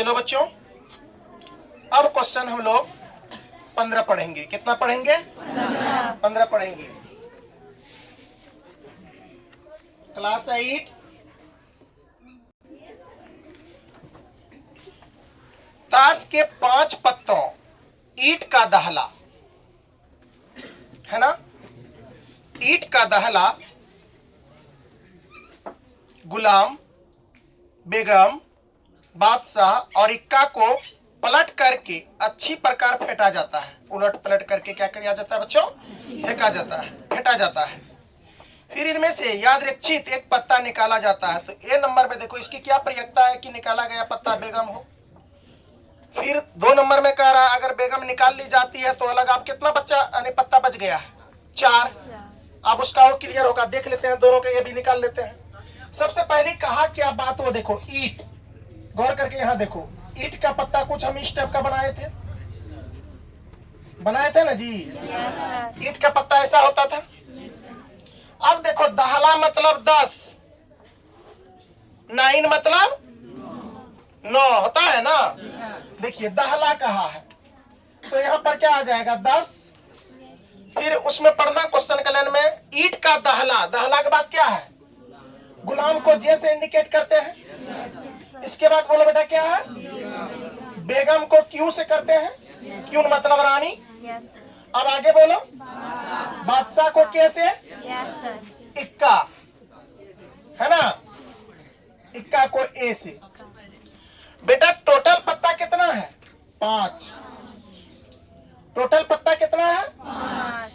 चलो बच्चों, अब क्वेश्चन हम लोग 15 पढ़ेंगे। कितना पढ़ेंगे? 15 पढ़ेंगे। क्लास 8 ताश के 5 पत्तों, ईंट का दहला, है ना? ईंट का दहला गुलाम, बेगम, बादशाह और इक्का को पलट करके अच्छी प्रकार फेंटा जाता है। उलट पलट करके क्या किया जाता है बच्चों? फेंका जाता है, फेंटा जाता है। फिर इनमें से यादृच्छित एक पत्ता निकाला जाता है। तो ए नंबर में देखो इसकी क्या प्रयोक्ता है कि निकाला गया पत्ता बेगम हो। फिर 2 नंबर में कह रहा है अगर बेगम निकाल ली जाती है तो अलग आप कितना बच्चा यानी पत्ता बच गया है? 4। अब उसका वो क्लियर होगा, देख लेते हैं दोनों के, ये भी निकाल लेते हैं। सबसे पहले कहा क्या बात, वो देखो ईंट, गौर करके यहाँ देखो, ईंट का पत्ता कुछ हम इस टाइप का बनाए थे ना जी। ईंट का पत्ता ऐसा होता था। अब देखो दहला मतलब 10, 9 मतलब 9 होता है ना। देखिए दहला कहा है तो यहाँ पर क्या आ जाएगा 10। फिर उसमें पढ़ना क्वेश्चन के लाइन में, ईंट का दहला, दहला के बाद क्या है? गुलाम को जे से इंडिकेट करते हैं। इसके बाद बोलो बेटा क्या है? बेगम को क्यू से करते हैं, क्यू मतलब रानी। अब आगे बोलो, बादशाह को के से, इक्का, है ना, इक्का को ए से। बेटा टोटल पत्ता कितना है? 5। टोटल पत्ता कितना है? 5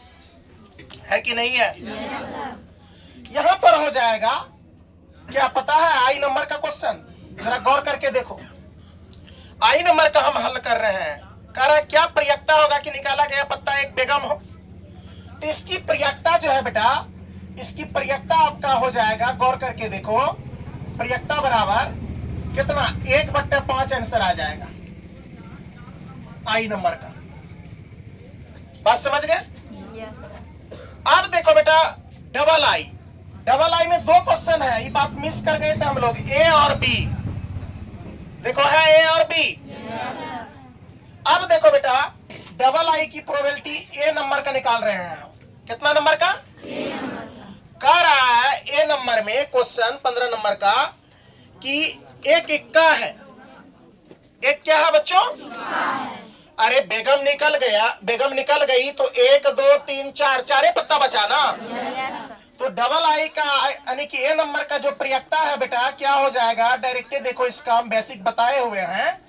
है कि नहीं है? यहां पर हो जाएगा क्या पता है? आई नंबर का क्वेश्चन जरा गौर करके देखो। आई नंबर का हम हल कर रहे हैं। कह रहा है क्या प्रयोक्ता होगा कि निकाला गया पत्ता एक बेगम हो। तो इसकी प्रयोक्ता जो है बेटा, इसकी प्रयोक्ता आपका हो जाएगा, गौर करके देखो, प्रयोक्ता बराबर कितना? 1/5 आंसर आ जाएगा आई नंबर का। बात समझ गए? अब देखो बेटा डबल आई, डबल आई में 2 क्वेश्चन है, ये बात मिस कर गए थे हम लोग, ए और बी। देखो है ए और बी। अब देखो बेटा डबल आई की प्रोबेबिलिटी ए नंबर का निकाल रहे हैं हम। कितना नंबर का? कह रहा है ए नंबर में क्वेश्चन 15 नंबर का कि एक इक्का है। एक क्या है बच्चों? अरे बेगम निकल गया, बेगम निकल गई तो 1 2 3 4 चारे पत्ता बचा ना। तो डबल आई का यानी कि ए नंबर का जो प्रयोक्ता है बेटा क्या हो जाएगा? डायरेक्टली देखो इसका हम बेसिक बताए हुए हैं।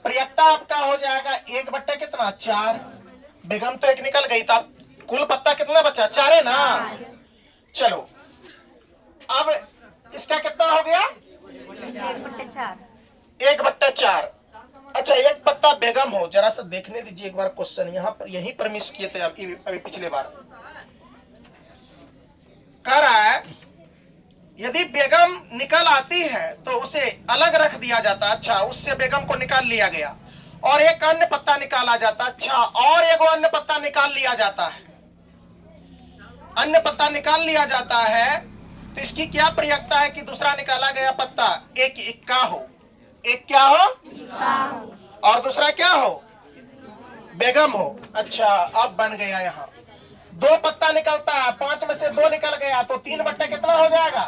प्रयोक्ता आपका हो जाएगा 1/4। बेगम तो 1 निकल गई, था कुल पत्ता कितना बचा? 4 है ना। चलो अब इसका कितना हो गया? 1/4। अच्छा एक पत्ता बेगम हो, जरा सा देखने दीजिए एक बार क्वेश्चन, यहाँ पर यहीं पर मिस किए थे अभी पिछले बार। कह रहा है यदि बेगम निकल आती है तो उसे अलग रख दिया जाता। अच्छा उससे बेगम को निकाल लिया गया और एक अन्य पत्ता निकाला जाता। अच्छा और एक अन्य पत्ता निकाल लिया जाता है, अन्य पत्ता निकाल लिया जाता है। तो इसकी क्या प्रयोक्ता है कि दूसरा निकाला गया पत्ता एक इक्का हो। एक क्या हो? और दूसरा क्या हो? बेगम हो। अच्छा अब बन गया, यहाँ 2 पत्ता निकलता है, 5 में से 2 निकल गया तो 3/, कितना हो जाएगा?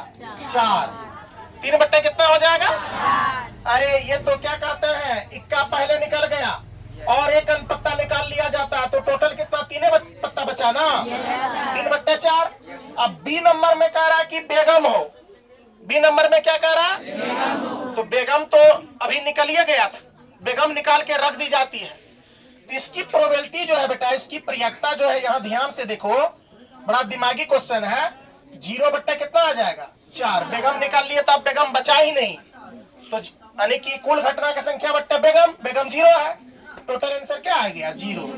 4। 3/, कितना हो जाएगा? 4। अरे ये तो क्या कहते हैं, इक्का पहले निकल गया और एक अन्य पत्ता निकाल लिया जाता है तो टोटल कितना? 3 पत्ता बचा ना। 3/4। अब बी नंबर में कह रहा है कि बेगम हो। बी नंबर में क्या कह रहा है? तो बेगम तो अभी निकल ही गया था, बेगम निकाल के रख दी जाती है। तो इसकी प्रोबेबिलिटी जो है बेटा, इसकी प्रयोक्ता जो है, यहाँ ध्यान से देखो, बड़ा दिमागी क्वेश्चन है। 0/, कितना आ जाएगा? 4। बेगम निकाल लिए तो अब बेगम बचा ही नहीं, तो यानी कि कुल घटना की संख्या बट्टा बेगम, बेगम 0 है। टोटल आंसर क्या आ गया? 0।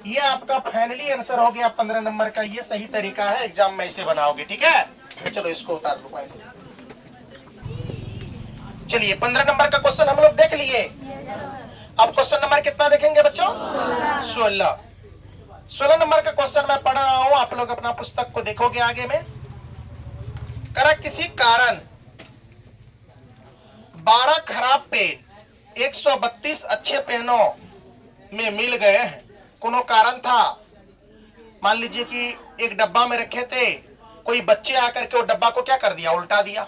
ये आपका फाइनली आंसर हो गया 15 नंबर का। ये सही तरीका है, एग्जाम में ऐसे बनाओगे, ठीक है? तो चलो इसको उतार लो। चलिए 15 नंबर का क्वेश्चन हम लोग देख लिए। अब क्वेश्चन नंबर कितना देखेंगे बच्चों? 16। 16 नंबर का क्वेश्चन मैं पढ़ रहा हूं, आप लोग अपना पुस्तक को देखोगे आगे में। करा किसी कारण 12 खराब पेन 132 अच्छे पेनों में मिल गए हैं। कोनो कारण था, मान लीजिए कि एक डब्बा में रखे थे, कोई बच्चे आकर के वो डब्बा को क्या कर दिया, उल्टा दिया।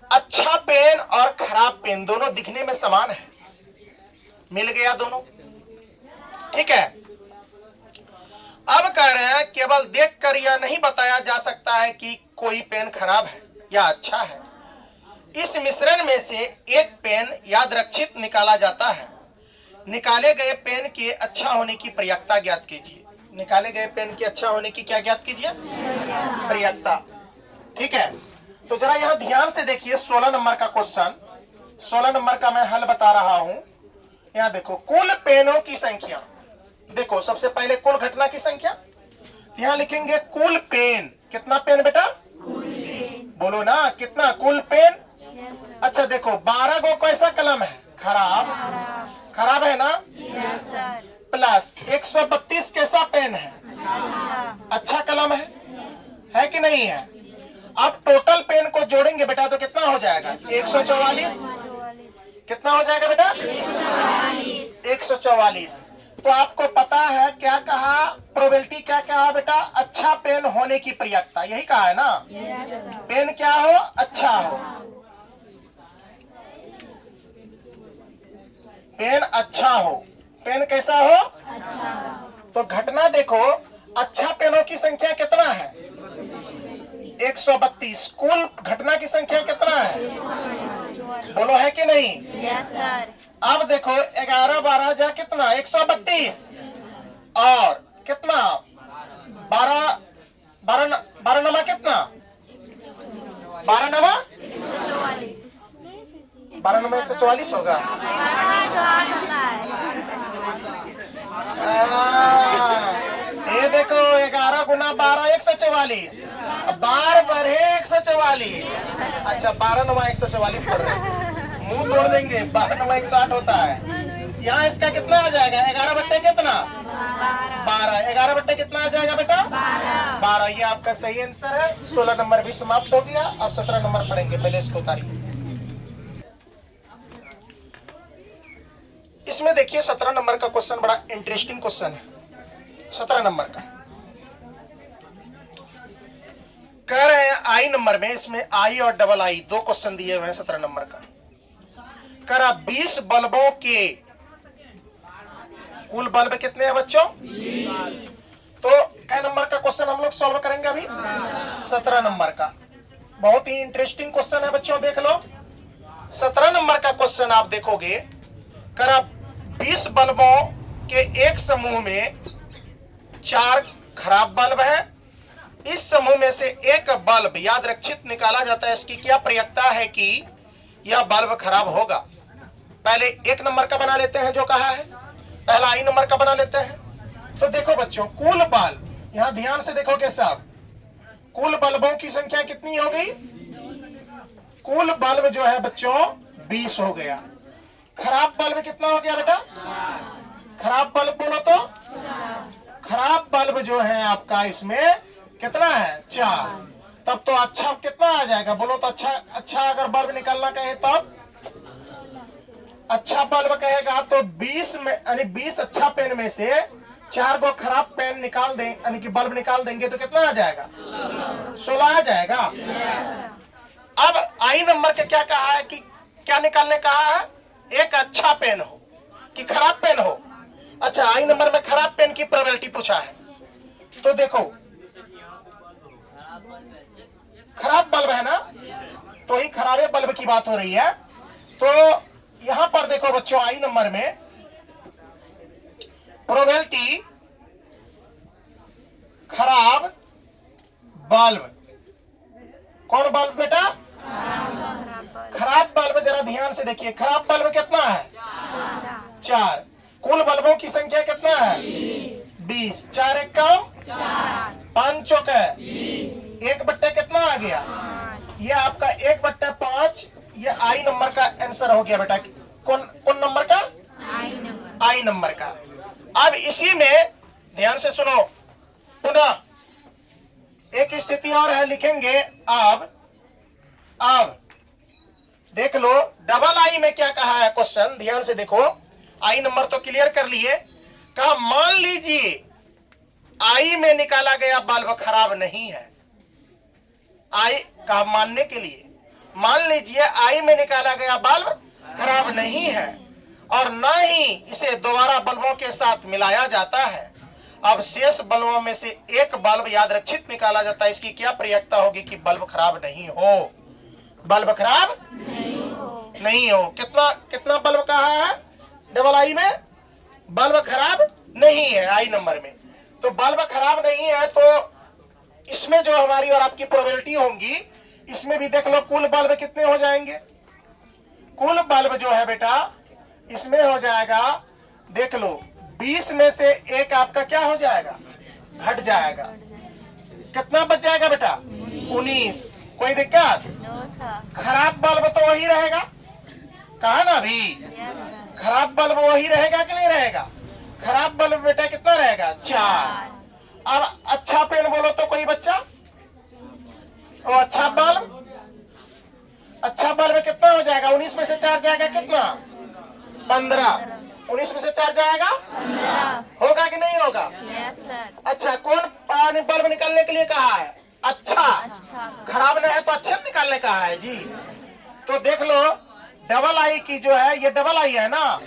अच्छा पेन और खराब पेन दोनों दिखने में समान है, मिल गया दोनों, ठीक है। अब कह रहे हैं केवल देखकर यह नहीं बताया जा सकता है कि कोई पेन खराब है या अच्छा है। इस मिश्रण में से एक पेन यादरक्षित निकाला जाता है। निकाले गए पेन के अच्छा होने की प्रयक्ता ज्ञात कीजिए। निकाले गए पेन के अच्छा होने की क्या ज्ञात कीजिए, प्रयक्ता, ठीक है। तो जरा यहां ध्यान से देखिए, 16 नंबर का क्वेश्चन, 16 नंबर का मैं हल बता रहा हूं। यहां देखो, कुल पेनों की संख्या, देखो सबसे पहले कुल घटना की संख्या, यहां लिखेंगे कुल पेन। कितना पेन बेटा, बोलो ना, कितना कुल पेन। अच्छा देखो, 12 गो कैसा कलम है, खराब, खराब है ना, प्लस 132 कैसा पेन है, अच्छा कलम है कि नहीं है। अब टोटल पेन को जोड़ेंगे बेटा तो कितना हो जाएगा, 144। कितना हो जाएगा बेटा, 144। तो आपको पता है क्या कहा, प्रोबेबिलिटी क्या कहा बेटा, अच्छा पेन होने की प्रयक्ता, यही कहा है ना। पेन क्या हो, अच्छा हो, पेन अच्छा हो, पेन कैसा हो, अच्छा। तो घटना देखो, अच्छा पेनों की संख्या कितना है, 132। कुल घटना की संख्या कितना है, बोलो है कि नहीं। Yes sir. अब देखो 11 12 जा कितना, 132, और कितना 12 12 नमा कितना, 12 नमा 144 होगा। ये देखो 11 गुना 12 144, बार पर है 144। अच्छा 12 नमा 144 पड़ रहे हैं, मुंह तोड़ देंगे। 12 नमा 160 होता है। यहाँ इसका कितना आ जाएगा, 11 बट्टे कितना, 12। 11 बट्टे कितना आ जाएगा बेटा, 12। ये आपका सही आंसर है। 16 नंबर भी समाप्त हो गया। अब 17 नंबर पढ़ेंगे, पहले इसको उतारिए। इसमें देखिए 17 नंबर का क्वेश्चन बड़ा इंटरेस्टिंग क्वेश्चन है। 17 नंबर का कह रहे हैं आई नंबर में, इसमें आई और डबल आई दो क्वेश्चन दिए हुए हैं। 17 नंबर का कह रहा 20 बल्बों के कुल बल्ब कितने हैं बच्चों, 20। तो क्या नंबर का क्वेश्चन हम लोग सॉल्व करेंगे अभी, 17 नंबर का। बहुत ही इंटरेस्टिंग क्वेश्चन है बच्चों, देख लो। 17 नंबर का क्वेश्चन आप देखोगे, कह रहा 20 बल्बों के एक समूह में 4 खराब बल्ब है। इस समूह में से एक बल्ब यादरक्षित निकाला जाता है। इसकी क्या प्रयक्ता है कि यह बल्ब खराब होगा। पहले एक नंबर का बना लेते हैं, जो कहा है पहला आई नंबर का बना लेते हैं। तो देखो बच्चों, कुल बल्ब, यहां ध्यान से देखोगे सब, कुल बल्बों की संख्या कितनी हो गई, कुल बल्ब जो है बच्चों 20 हो गया। खराब बल्ब कितना हो गया बेटा, खराब बल्ब बोलो तो, खराब बल्ब जो है आपका इसमें कितना है, 4। तब तो अच्छा कितना आ जाएगा, बोलो तो। अच्छा अगर बल्ब निकालना कहे तब अच्छा बल्ब कहेगा तो 20 में, यानी 20 अच्छा पेन में से 4 को खराब पेन निकाल दें, यानी कि बल्ब निकाल देंगे तो कितना आ जाएगा, 16 आ जाएगा। अब आई नंबर के क्या कहा है कि क्या निकालने कहा है, एक अच्छा पेन हो कि खराब पेन हो। अच्छा आई नंबर में खराब पेन की प्रोबेबिलिटी पूछा है। तो देखो खराब बल्ब है ना, तो ही खराबे बल्ब की बात हो रही है। तो यहां पर देखो बच्चों, आई नंबर में प्रोबेबिलिटी खराब बल्ब, कौन बल्ब बेटा, खराब बल्ब। जरा ध्यान से देखिए, खराब बल्ब कितना है, 4। कुल बल्बों की संख्या कितना है, 20। 4 एक कम, 5 चौक है, 1 बट्टे कितना आ गया, ये आपका 1 बट्टे 5। ये आई नंबर का आंसर हो गया बेटा। कौन नंबर का, आई नंबर का। अब इसी में ध्यान से सुनो, पुनः एक स्थिति और है, लिखेंगे अब देख लो डबल आई में क्या कहा है क्वेश्चन, ध्यान से देखो। आई नंबर तो क्लियर कर लिए। कहा मान लीजिए आई में निकाला गया बल्ब खराब नहीं है। आई कहा मानने के लिए, मान लीजिए आई में निकाला गया बल्ब खराब नहीं है और न ही इसे दोबारा बल्बों के साथ मिलाया जाता है। अब शेष बल्बों में से एक बल्ब यादरक्षित निकाला जाता है। इसकी क्या प्रयोक्ता होगी कि बल्ब खराब नहीं हो, बल्ब खराब नहीं हो। कितना कितना बल्ब कहा है डबल आई में, बल्ब खराब नहीं है आई नंबर में। तो बल्ब खराब नहीं है तो इसमें जो हमारी और आपकी प्रोबेबिलिटी होंगी, इसमें भी देख लो कुल बल्ब कितने हो जाएंगे। कुल बल्ब जो है बेटा इसमें हो जाएगा, देख लो 20 में से एक आपका क्या हो जाएगा, घट जाएगा। कितना बच जाएगा बेटा 19। कोई दिक्कत? खराब बल्ब तो वही रहेगा, कहा ना अभी, खराब बल्ब वही रहेगा कि नहीं रहेगा। खराब बल्ब बेटा कितना रहेगा 4। अब अच्छा पेन बोलो तो कोई बच्चा, वो अच्छा बल्ब, अच्छा बल्ब कितना हो जाएगा, 19 में से 4 जाएगा कितना 15। 19 में से 4 जाएगा 15। होगा कि नहीं होगा? अच्छा कौन बल्ब निकालने के लिए कहा है? अच्छा, खराब नहीं है तो अच्छे निकालने कहा है जी। तो देख लो डबल आई की जो है, ये डबल आई है ना,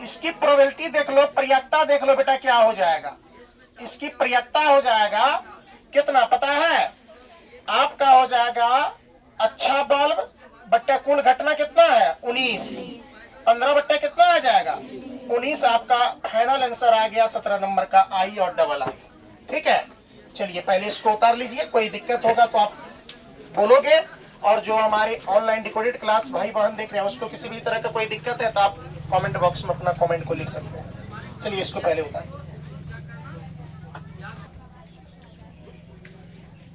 इसकी प्रोबेबिलिटी देख लो, प्रयोक्ता देख लो बेटा क्या हो जाएगा। इसकी प्रयोक्ता हो जाएगा कितना पता है आपका, हो जाएगा अच्छा बल्ब बट्टा कुल घटना कितना है 19, 15 बट्टा कितना आ जाएगा 19। आपका फाइनल आंसर आ गया 17 नंबर का आई और डबल आई। ठीक है, चलिए पहले इसको उतार लीजिए, कोई दिक्कत होगा तो आप बोलोगे। और जो हमारे ऑनलाइन डिकोडेड क्लास भाई बहन देख रहे हैं उसको किसी भी तरह का कोई दिक्कत है तो आप कमेंट बॉक्स में अपना कमेंट को लिख सकते हैं। चलिए इसको पहले उतार।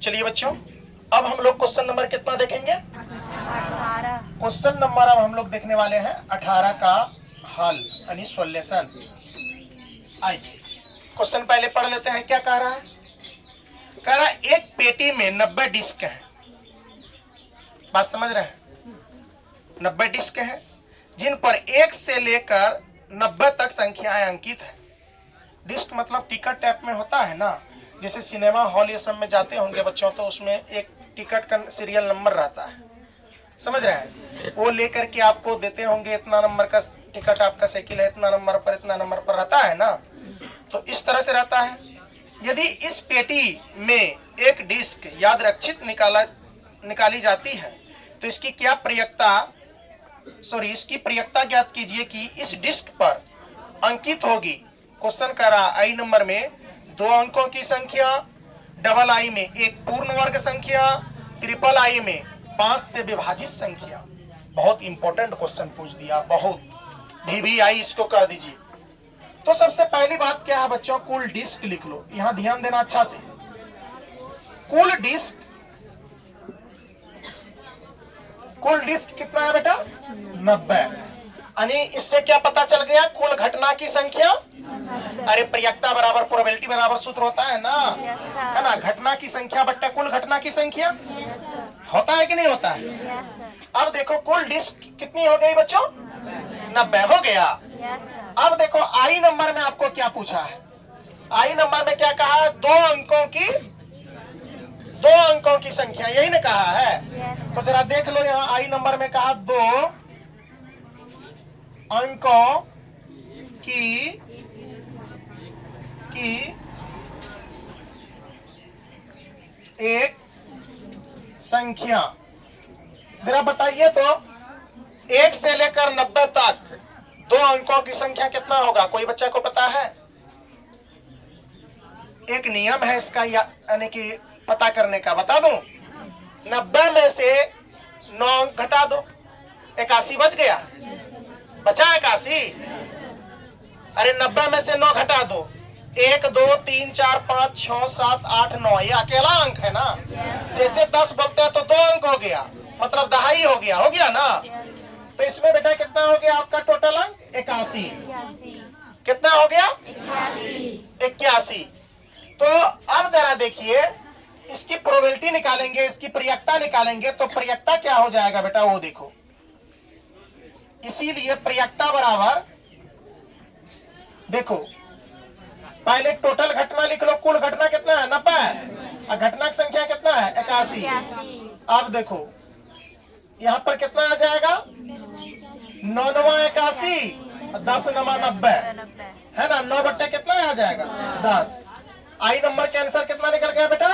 चलिए बच्चों अब हम लोग क्वेश्चन नंबर कितना देखेंगे, 18। क्वेश्चन नंबर अब हम लोग देखने वाले हैं 18 का हल यानी सॉल्यूशन। आइए क्वेश्चन पहले पढ़ लेते हैं। क्या कह रहा है? कह रहा है एक पेटी में 90 डिस्क है। बात समझ रहे हैं? 90 डिस्क है जिन पर 1 से लेकर 90 तक संख्याएं अंकित है। डिस्क मतलब टिकट टाइप में होता है ना, जैसे सिनेमा हॉल ये सब में जाते होंगे बच्चों तो उसमें एक टिकट का सीरियल नंबर रहता है, समझ रहे हैं? वो लेकर के आपको देते होंगे, इतना नंबर का टिकट आपका साइकिल है, इतना नंबर पर इतना नंबर पर रहता है ना, तो इस तरह से रहता है। यदि इस पेटी में एक डिस्क यादरक्षित निकाली जाती है तो इसकी क्या प्रयोक्ता, इसकी प्रयोक्ता ज्ञात कीजिए कि इस डिस्क पर अंकित होगी। क्वेश्चन कर रहा आई नंबर में 2 अंकों की संख्या, डबल आई में एक पूर्ण वर्ग संख्या, ट्रिपल आई में 5 से विभाजित संख्या। बहुत इंपॉर्टेंट क्वेश्चन पूछ दिया, बहुत VVI इसको कह दीजिए। तो सबसे पहली बात क्या है बच्चों, कुल डिस्क लिख लो, यहां ध्यान देना अच्छा से। कुल डिस्क कितना है बेटा 90। यानी इससे क्या पता चल गया, कुल घटना की संख्या। अरे प्रयोक्ता बराबर प्रोबेबिलिटी बराबर सूत्र होता है ना, है ना, घटना की संख्या बट्टा कुल घटना की संख्या। होता है कि नहीं होता है? अब देखो कुल डिस्क कितनी हो गई बच्चों 90 हो गया। अब देखो आई नंबर में आपको क्या पूछा है, आई नंबर में क्या कहा, 2 अंकों की संख्या, यही ने कहा है। तो जरा देख लो यहाँ आई नंबर में कहा 2 अंकों की एक संख्या। जरा बताइए तो 1 से लेकर 90 तक 2 अंकों की संख्या कितना होगा, कोई बच्चा को पता है? एक नियम है इसका यानी कि पता करने का, बता दूं। 90 में से 9 अंक घटा दो, 81 बच गया, बचा 81। अरे 90 में से 9 घटा दो, 1 2 3 4 5 6 7 8 9, ये अकेला अंक है ना। जैसे 10 बोलते हैं तो 2 अंक हो गया, मतलब दहाई हो गया ना। तो इसमें बेटा कितना हो गया आपका टोटल अंक 81। कितना हो गया 81। तो अब जरा देखिए इसकी प्रोबेबिलिटी निकालेंगे, इसकी प्रयोक्ता निकालेंगे। तो प्रयोक्ता क्या हो जाएगा बेटा, वो देखो इसीलिए प्रयक्ता बराबर, देखो पहले टोटल घटना लिख लो, कुल घटना कितना है 90 और घटना की संख्या कितना है 81। अब देखो यहाँ पर कितना आ जाएगा 9 9 81, 10 9 90 है ना, 9 बट्टे कितना आ जाएगा 10। आई नंबर के आंसर कितना निकल गया बेटा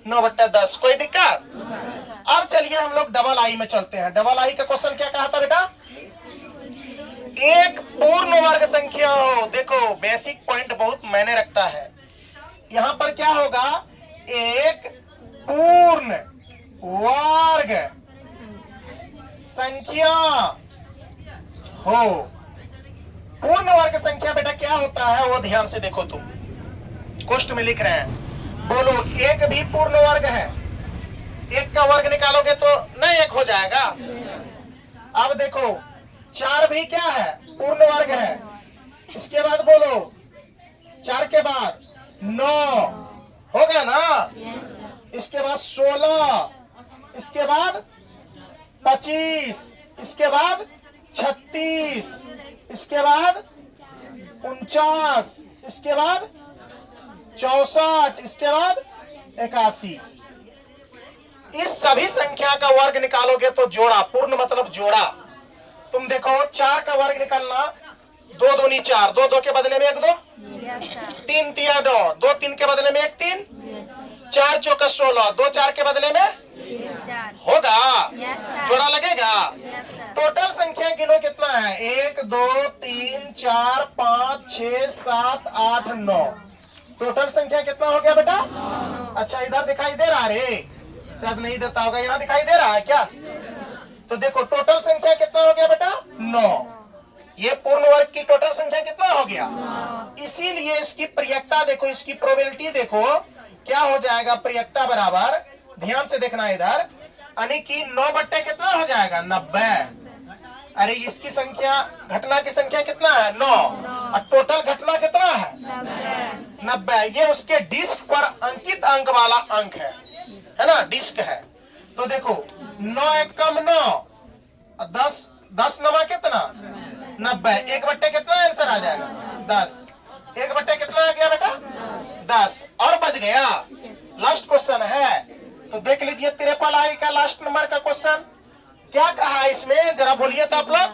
9 बट्टे 10। कोई दिक्कत? अब चलिए हम लोग डबल आई में चलते हैं। डबल आई का क्वेश्चन क्या कहा था बेटा, एक पूर्ण वर्ग संख्या हो। देखो बेसिक पॉइंट बहुत मायने रखता है। यहां पर क्या होगा, एक पूर्ण वर्ग संख्या हो। पूर्ण वर्ग संख्या बेटा क्या होता है वो ध्यान से देखो, तुम कोष्ठ में लिख रहे हैं, बोलो एक भी पूर्ण वर्ग है, एक का वर्ग निकालोगे तो न एक हो जाएगा। अब देखो 4 भी क्या है पूर्ण वर्ग है, इसके बाद बोलो 4 के बाद 9 हो गया ना, इसके बाद 16, इसके बाद 25, इसके बाद 36, इसके बाद 49, इसके बाद 64, इसके बाद 81। इस सभी संख्या का वर्ग निकालोगे तो जोड़ा, पूर्ण मतलब जोड़ा। तुम देखो 4 का वर्ग निकालना, 2 दूनी 4, 2 2 के बदले में 1 2, 3 3 9, 2 3 के बदले में 1 3, 4 चौका 16, 2 4 के बदले में होगा, जोड़ा लगेगा। टोटल संख्या गिनो कितना है, 1 2 3 4 5 6 7 8 9। टोटल संख्या कितना हो गया बेटा? अच्छा इधर दिखाई दे रहा है, शायद नहीं देता होगा, यहाँ दिखाई दे रहा है क्या? तो देखो टोटल संख्या कितना हो गया बेटा 9। ये पूर्ण वर्ग की टोटल संख्या कितना हो गया, इसीलिए इसकी प्रयक्ता देखो, इसकी प्रोबेबिलिटी देखो क्या हो जाएगा, प्रयक्ता बराबर, ध्यान से देखना इधर, यानी कि 9 बट्टे कितना हो जाएगा 90। अरे इसकी संख्या, घटना की संख्या कितना है 9 और टोटल घटना कितना है 90। ये उसके डिस्क पर अंकित अंक वाला अंक है ना, डिस्क है। तो देखो 9 एक कम 9, 10 10 9 कितना 90, 1 बट्टे कितना आंसर आ जाएगा 10। 1 बट्टे कितना आ गया बेटा 10 और बच गया। लास्ट क्वेश्चन है, तो देख लीजिए 53 आई का लास्ट नंबर का क्वेश्चन क्या कहा है इसमें, जरा बोलिए तो आप लोग।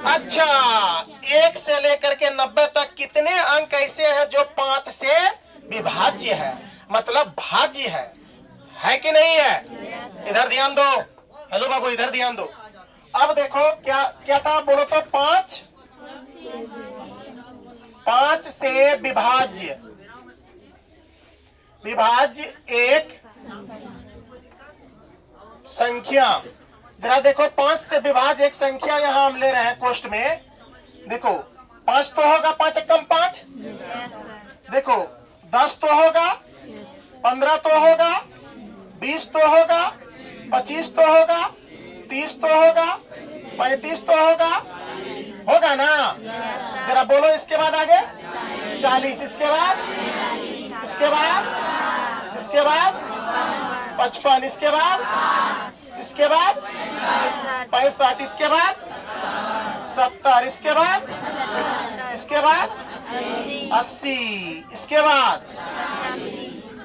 अच्छा 1 से लेकर के 90 तक कितने अंक ऐसे हैं जो 5 से विभाज्य है, मतलब भाज्य है कि नहीं है? इधर ध्यान दो, हेलो बाबू इधर ध्यान दो। अब देखो क्या क्या था, बोलो तो 5 से विभाज्य एक संख्या। जरा देखो 5 से विभाज्य एक संख्या यहां हम ले रहे हैं कोष्ठ में। देखो 5 तो होगा, 5 एकम 5, देखो 10 तो होगा, 15 तो होगा, 20 तो होगा, 25 तो होगा, 30 तो होगा, 35 तो होगा ना। जरा बोलो इसके बाद आगे 40, इसके बाद 55, इसके बाद 65, इसके बाद 70, इसके बाद 80, इसके बाद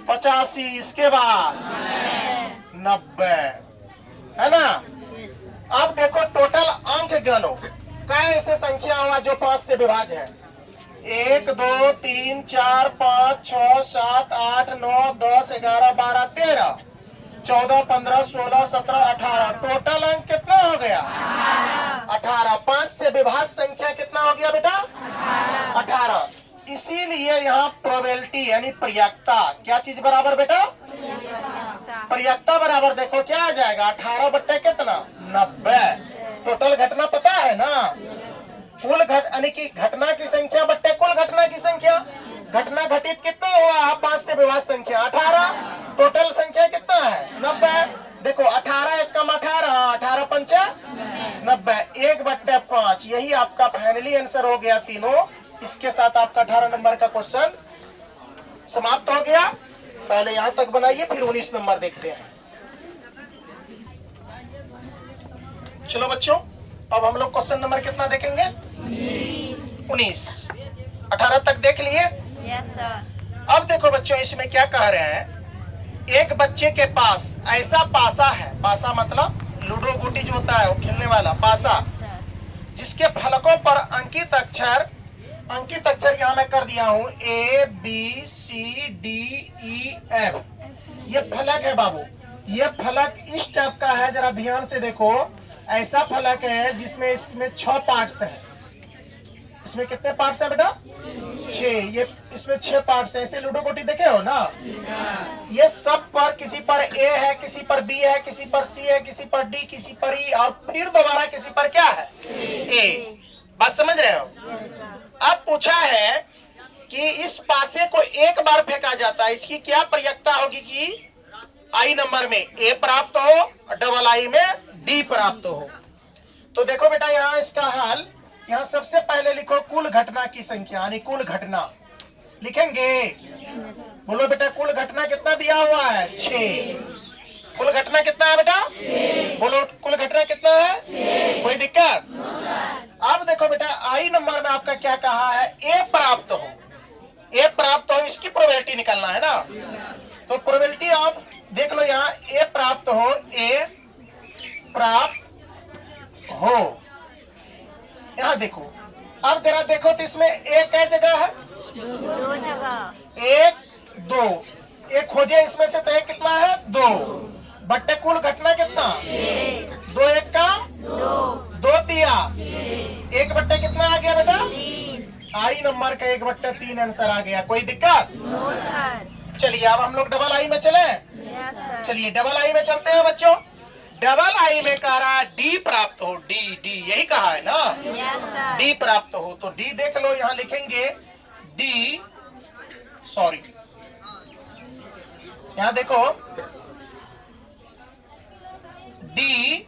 85, इसके बाद 90, है ना। अब देखो टोटल अंक गणो, कैसे संख्या हुआ जो 5 से विभाज्य है। 1 2 3 4 5 6 7 8 9 10 11 12 13 14 15 16 17 18। टोटल अंक कितना हो गया 18। 5 से विभाज्य संख्या कितना हो गया बेटा 18। इसीलिए यहाँ प्रोबेबिलिटी यानी प्रयक्ता, क्या चीज बराबर बेटा प्रयक्ता बराबर, देखो क्या आ जाएगा 18 बट्टे कितना 90। टोटल घटना पता है ना, कुल यानी कि घटना की संख्या बट्टे कुल घटना की संख्या। घटना घटित कितना हुआ 5 से विभाज्य संख्या 18, टोटल संख्या कितना है 90। देखो 18 एक कम 18, 18 पंचा 90, 1 बट्टे 5। यही आपका फाइनली आंसर हो गया तीनों। इसके साथ आपका 18 नंबर का क्वेश्चन समाप्त हो गया। पहले यहां तक बनाइए, फिर 19 नंबर देखते हैं। चलो बच्चों, अब हम लोग क्वेश्चन नंबर कितना देखेंगे? 19। 18 तक देख लिए? Yes sir. अब देखो बच्चों, इसमें क्या कह रहे हैं, एक बच्चे के पास ऐसा पासा है, पासा मतलब लूडो गोटी जो होता है वो खेलने वाला पासा, जिसके फलकों पर अंकित अक्षर यहां मैं कर दिया हूं A B C D E F। ये फलक है बाबू, ये फलक इस टाइप का है, जरा ध्यान से देखो। ऐसा फलक है जिसमें इसमें 6 पार्ट्स हैं। इसमें कितने पार्ट्स हैं बेटा? 6। ये इसमें 6 पार्ट्स हैं। ऐसे लूडो गोटी देखे हो ना? ये सब पर किसी पर ए है, किसी पर बी है, किसी पर सी है, किसी पर डी, किसी पर ई, और फिर दोबारा किसी पर क्या है? ए। बात समझ रहे हो? अब पूछा है कि इस पासे को एक बार फेंका जाता है, इसकी क्या प्रयत्ता होगी कि आई नंबर में ए प्राप्त हो और डबल आई में डी प्राप्त हो। तो देखो बेटा, यहाँ इसका हल, यहाँ सबसे पहले लिखो कुल घटना की संख्या, यानी कुल घटना लिखेंगे। बोलो बेटा, कुल घटना कितना दिया हुआ है? 6। कुल घटना कितना है बेटा? 6। बोलो, कुल घटना कितना है? 6। कोई दिक्कत? अब देखो बेटा, आई नंबर में आपका क्या कहा है? ए प्राप्त हो। ए प्राप्त हो, इसकी प्रोबेबिलिटी निकालना है ना। तो प्रोबेबिलिटी आप देख लो, यहाँ ए प्राप्त हो, ए प्राप्त हो, यहाँ देखो। अब जरा देखो तो इसमें एक कै जगह है? 2 जगह। 1 2। एक खोजे इसमें से, तो एक कितना है? 2 बट्टे कुल घटना कितना? 2 1 का 2 दिया, 1 बट्टे कितना आ गया बेटा? 3। आई नंबर का 1 बट्टे 3 आंसर आ गया। कोई दिक्कत? No sir. चलिए अब हम लोग डबल आई में चले। Yes sir. चलिए डबल आई में चलते हैं बच्चों। डबल आई में कह रहा है डी प्राप्त हो। डी डी यही कहा है ना? Yes sir. डी प्राप्त हो, तो डी देख लो, यहां लिखेंगे डी, सॉरी यहां देखो, डी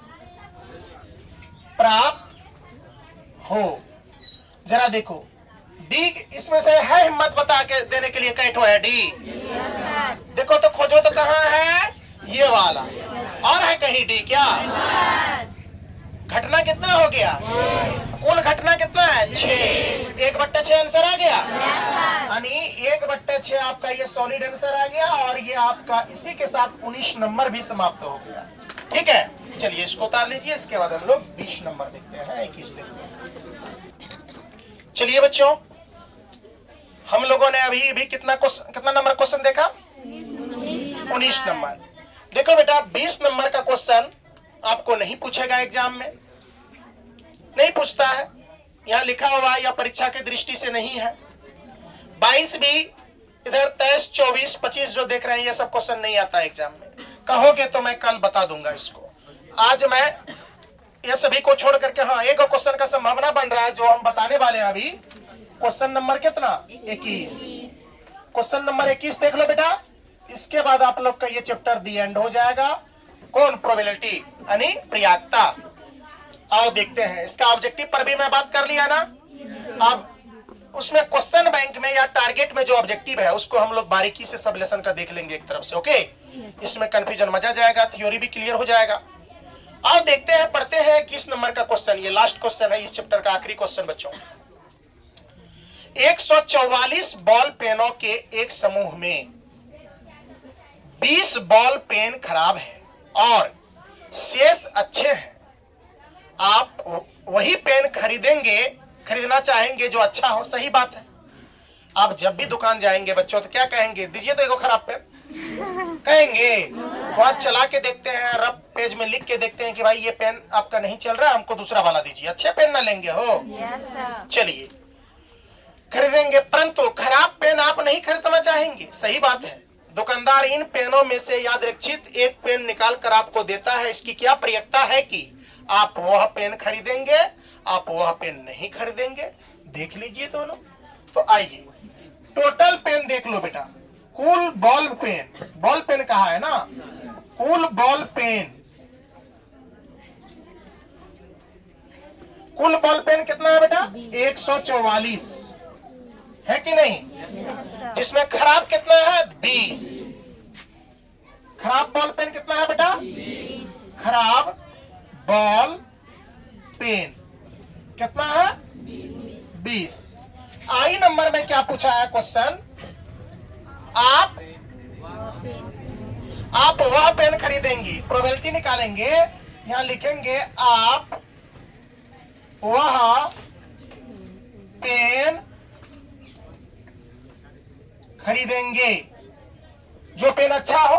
प्राप्त हो। जरा देखो, डी इसमें से है, हिम्मत बता के देने के लिए कैठो है डी? Yes sir. देखो तो खोजो तो कहाँ है? ये वाला। और है कहीं डी क्या? घटना कितना हो गया? कुल घटना कितना है? 6। 1 बट्टे 6 आंसर आ गया, यानी 1 बट्टे 6 आपका ये सॉलिड आंसर आ गया, और ये आपका इसी के साथ 19 नंबर भी समाप्त हो गया। ठीक है, चलिए इसको उतार लीजिए। इसके बाद हम लोग 20 नंबर देखते हैं, 21 देखते हैं। चलिए बच्चों, हम लोगों ने अभी भी कितना नंबर क्वेश्चन देखा? 19 नंबर। देखो बेटा, 20 नंबर का क्वेश्चन आपको नहीं पूछेगा एग्जाम में, नहीं पूछता है, यहाँ लिखा हुआ या परीक्षा की दृष्टि से नहीं है। 22 भी, इधर 23 24 25 जो देख रहे हैं, ये सब क्वेश्चन नहीं आता है एग्जाम में। कहोगे तो मैं कल बता दूंगा इसको। आज मैं ये सभी को छोड़ करके, हाँ, एक क्वेश्चन का संभावना बन रहा है जो हम बताने वाले हैं अभी। क्वेश्चन नंबर कितना? 21। क्वेश्चन नंबर 21 देख लो बेटा। इसके बाद आप लोग का ये चैप्टर दी एंड हो जाएगा। कौन? प्रोबेबिलिटी, यानी प्रयागता। आओ देखते हैं, इसका ऑब्जेक्टिव पर भी मैं बात कर लिया ना। अब उसमें क्वेश्चन बैंक में या टारगेट में जो ऑब्जेक्टिव है उसको हम लोग बारीकी से सब लेसन का देख लेंगे एक तरफ से। ओके, इसमें कंफ्यूजन मजा जाएगा, थ्योरी भी क्लियर हो जाएगा। आओ देखते हैं, पढ़ते हैं 21 नंबर का क्वेश्चन। ये लास्ट क्वेश्चन है इस चैप्टर का, आखिरी क्वेश्चन बच्चों। 144 बॉल पेनों के एक समूह में 20 बॉल पेन खराब है और शेष अच्छे हैं। आप वही पेन खरीदना चाहेंगे जो अच्छा हो। सही बात है। आप जब भी दुकान जाएंगे बच्चों तो क्या कहेंगे? दीजिए तो एगो खराब पेन कहेंगे। वहां चला के देखते हैं, रफ पेज में लिख के देखते हैं कि भाई ये पेन आपका नहीं चल रहा, हमको दूसरा वाला दीजिए। अच्छे पेन ना लेंगे हो? चलिए खरीदेंगे, परंतु खराब पेन आप नहीं खरीदना चाहेंगे। सही बात है। दुकानदार इन पेनों में से यादृच्छिक एक पेन निकाल कर आपको देता है। इसकी क्या प्रयत्ता है कि आप वह पेन खरीदेंगे, आप वह पेन नहीं खरीदेंगे। देख लीजिए दोनों। तो आइए टोटल पेन देख लो बेटा। कुल बॉल पेन कहा है ना, कुल बॉल पेन कितना है बेटा? 144 है कि नहीं? जिसमें खराब कितना है? 20। खराब बॉल पेन कितना है बेटा? 20। खराब बॉल पेन। कितना है? 20। आई नंबर में क्या पूछा है क्वेश्चन? आप वह पेन खरीदेंगी, प्रोबेबिलिटी निकालेंगे, यहां लिखेंगे आप वह पेन खरीदेंगे। जो पेन अच्छा हो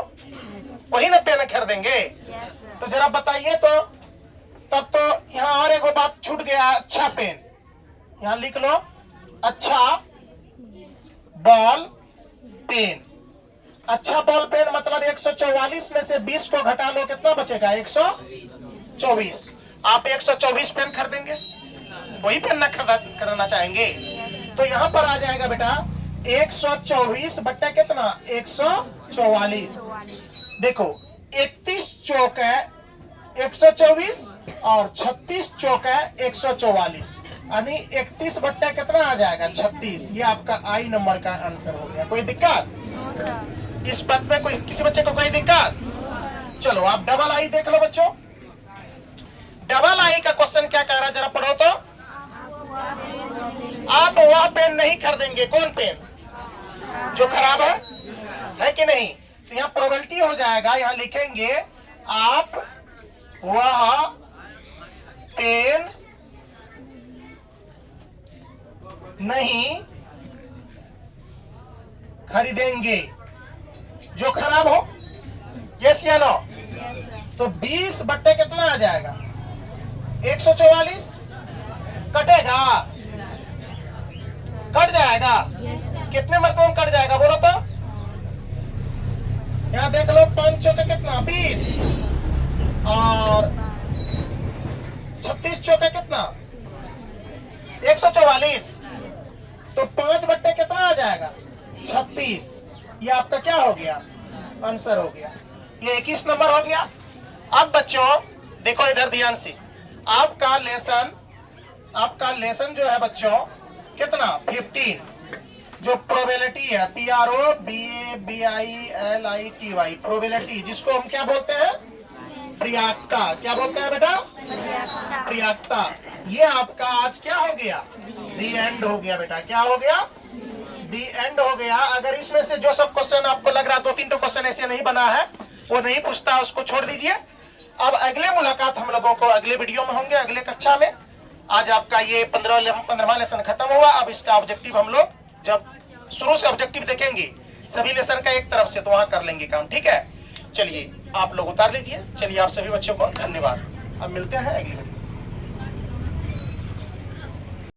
वही ना पेन खरीदेंगे। Yes, sir. तो जरा बताइए तो, तब तो यहां और एक बात छूट गया, अच्छा पेन। यहां लिख लो अच्छा बॉल पेन। अच्छा बॉल पेन मतलब 144 में से 20 को घटा लो, कितना बचेगा? 124। आप 124 पेन खरीदेंगे, वही पेन ना खरीदना चाहेंगे? तो यहां पर आ जाएगा बेटा 124 बट्टा कितना? 144। देखो 31 चौक है 124 और 36 चौक है 144, यानी 31 बट्टा कितना आ जाएगा? 36। ये आपका आई नंबर का आंसर हो गया। कोई दिक्कत No, sir. इस पद में? कोई किसी बच्चे को कोई दिक्कत? चलो आप डबल आई देख लो बच्चों। डबल आई का क्वेश्चन क्या कह रहा है, जरा पढ़ो तो। आप वह पेन नहीं खरीदेंगे। कौन पेन? जो खराब है कि नहीं? तो यहाँ प्रोबेबिलिटी हो जाएगा, यहाँ लिखेंगे आप वह पेन नहीं खरीदेंगे जो खराब हो। यस या नो? Yes, sir. तो 20 बट्टे कितना आ जाएगा? 144 कटेगा, कट जाएगा। कितने मरतबा कट जाएगा बोलो तो? यहाँ देख लो 5 चौके कितना? 20 और 36 चौके कितना? 144। तो 5 बट्टे कितना आ जाएगा? 36। ये आपका क्या हो गया? आंसर हो गया। ये 21 नंबर हो गया। अब बच्चों देखो इधर ध्यान से, आपका लेसन जो है बच्चों कितना? 15। जो प्रोबेबिलिटी है PROBABILITY, प्रोबेबिलिटी, जिसको हम क्या बोलते हैं? प्रयाक्ता। क्या बोलते हैं बेटा? प्रयाक्ता। ये आपका आज क्या हो गया? दी एंड हो गया बेटा। क्या हो गया? दी एंड हो गया। अगर इसमें से जो सब क्वेश्चन आपको लग रहा 2-3 क्वेश्चन ऐसे नहीं बना है, वो नहीं पूछता, उसको छोड़ दीजिए। अब अगले मुलाकात हम लोगों को अगले वीडियो में होंगे, अगले कक्षा में। आज आपका ये 15वां लेसन खत्म हुआ। अब इसका ऑब्जेक्टिव हम लोग जब शुरू से ऑब्जेक्टिव देखेंगे सभी लेसन का एक तरफ से, तो वहां कर लेंगे काम। ठीक है, चलिए आप लोग उतार लीजिए। चलिए आप सभी बच्चों को धन्यवाद। अब मिलते हैं अगली वीडियो।